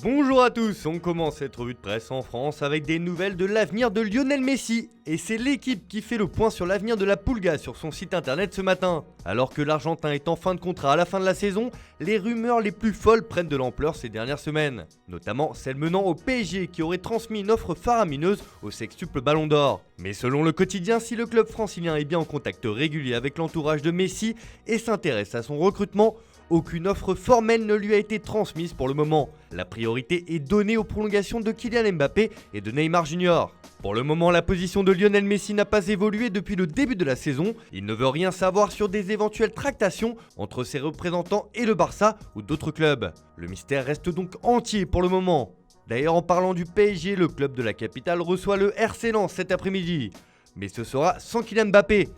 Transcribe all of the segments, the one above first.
Bonjour à tous, on commence cette revue de presse en France avec des nouvelles de l'avenir de Lionel Messi. Et c'est l'équipe qui fait le point sur l'avenir de la Pulga sur son site internet ce matin. Alors que l'Argentin est en fin de contrat à la fin de la saison, les rumeurs les plus folles prennent de l'ampleur ces dernières semaines. Notamment celle menant au PSG qui aurait transmis une offre faramineuse au sextuple Ballon d'Or. Mais selon le quotidien, si le club francilien est bien en contact régulier avec l'entourage de Messi et s'intéresse à son recrutement, aucune offre formelle ne lui a été transmise pour le moment. La priorité est donnée aux prolongations de Kylian Mbappé et de Neymar Jr. Pour le moment, la position de Lionel Messi n'a pas évolué depuis le début de la saison. Il ne veut rien savoir sur des éventuelles tractations entre ses représentants et le Barça ou d'autres clubs. Le mystère reste donc entier pour le moment. D'ailleurs, en parlant du PSG, le club de la capitale reçoit le RC Lens cet après-midi. Mais ce sera sans Kylian Mbappé.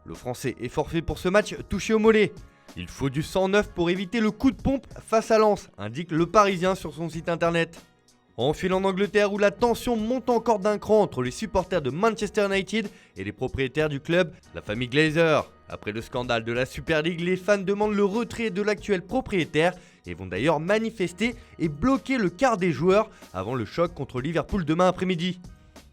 Le Français est forfait pour ce match touché au mollet. Il faut du sang neuf pour éviter le coup de pompe face à Lens, indique le Parisien sur son site internet. On file en Angleterre où la tension monte encore d'un cran entre les supporters de Manchester United et les propriétaires du club, la famille Glazer. Après le scandale de la Super League, les fans demandent le retrait de l'actuel propriétaire et vont d'ailleurs manifester et bloquer le quart des joueurs avant le choc contre Liverpool demain après-midi.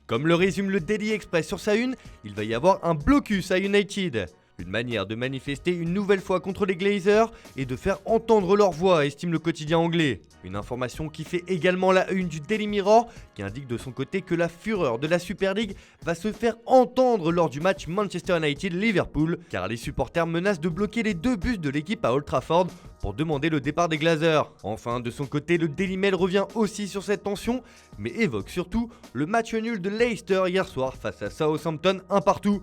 Comme le résume le Daily Express sur sa une, il va y avoir un blocus à United. Une manière de manifester une nouvelle fois contre les Glazers et de faire entendre leur voix, estime le quotidien anglais. Une information qui fait également la une du Daily Mirror, qui indique de son côté que la fureur de la Super League va se faire entendre lors du match Manchester United-Liverpool, car les supporters menacent de bloquer les deux bus de l'équipe à Old Trafford pour demander le départ des Glazers. Enfin, de son côté, le Daily Mail revient aussi sur cette tension, mais évoque surtout le match nul de Leicester hier soir face à Southampton 1-1.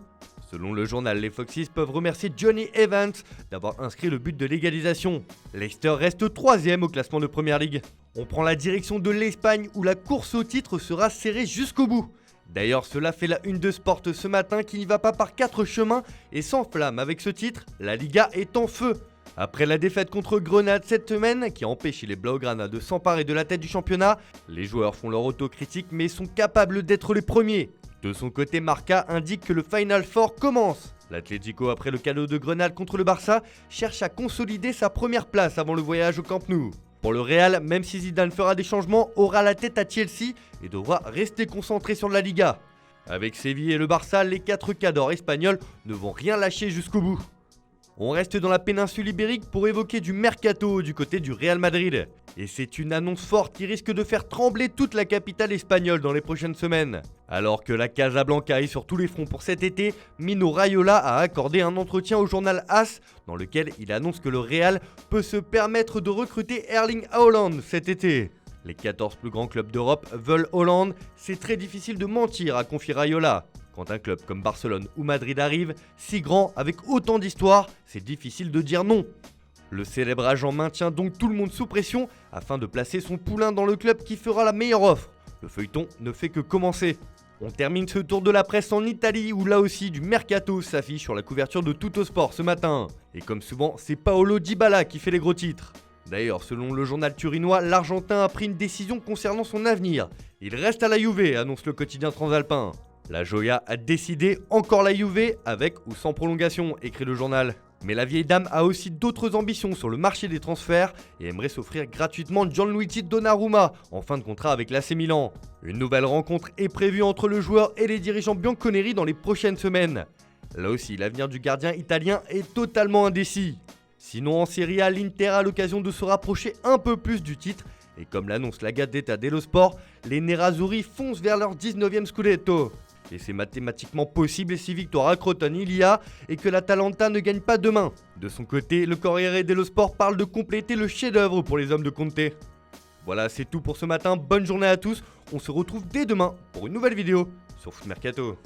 Selon le journal, les Foxes peuvent remercier Johnny Evans d'avoir inscrit le but de l'égalisation. Leicester reste 3ème au classement de Premier League. On prend la direction de l'Espagne où la course au titre sera serrée jusqu'au bout. D'ailleurs, cela fait la une de Sport ce matin qui n'y va pas par 4 chemins et s'enflamme avec ce titre, la Liga est en feu. Après la défaite contre Grenade cette semaine, qui a empêché les Blaugrana de s'emparer de la tête du championnat, les joueurs font leur autocritique mais sont capables d'être les premiers. De son côté, Marca indique que le Final Four commence. L'Atlético, après le cadeau de Grenade contre le Barça, cherche à consolider sa première place avant le voyage au Camp Nou. Pour le Real, même si Zidane fera des changements, aura la tête à Chelsea et devra rester concentré sur la Liga. Avec Séville et le Barça, les 4 cadors espagnols ne vont rien lâcher jusqu'au bout. On reste dans la péninsule ibérique pour évoquer du mercato du côté du Real Madrid. Et c'est une annonce forte qui risque de faire trembler toute la capitale espagnole dans les prochaines semaines. Alors que la Casablanca est sur tous les fronts pour cet été, Mino Raiola a accordé un entretien au journal AS dans lequel il annonce que le Real peut se permettre de recruter Erling Haaland cet été. Les 14 plus grands clubs d'Europe veulent Haaland, c'est très difficile de mentir, a confié Raiola. Quand un club comme Barcelone ou Madrid arrive, si grand, avec autant d'histoire, c'est difficile de dire non. Le célèbre agent maintient donc tout le monde sous pression afin de placer son poulain dans le club qui fera la meilleure offre. Le feuilleton ne fait que commencer. On termine ce tour de la presse en Italie où là aussi du mercato s'affiche sur la couverture de Tuttosport ce matin. Et comme souvent, c'est Paolo Dybala qui fait les gros titres. D'ailleurs, selon le journal turinois, l'Argentin a pris une décision concernant son avenir. Il reste à la Juve, annonce le quotidien transalpin. La Joya a décidé encore la Juve avec ou sans prolongation, écrit le journal. Mais la vieille dame a aussi d'autres ambitions sur le marché des transferts et aimerait s'offrir gratuitement Gianluigi Donnarumma en fin de contrat avec l'AC Milan. Une nouvelle rencontre est prévue entre le joueur et les dirigeants bianconeri dans les prochaines semaines. Là aussi, l'avenir du gardien italien est totalement indécis. Sinon, en Serie A, l'Inter a l'occasion de se rapprocher un peu plus du titre. Et comme l'annonce la Gazzetta dello Sport, les Nerazzurri foncent vers leur 19e Scudetto. Et c'est mathématiquement possible si victoire à Crotone il y a et que l'Atalanta ne gagne pas demain. De son côté, le Corriere dello Sport parle de compléter le chef-d'œuvre pour les hommes de Conte. Voilà, c'est tout pour ce matin. Bonne journée à tous. On se retrouve dès demain pour une nouvelle vidéo sur Foot Mercato.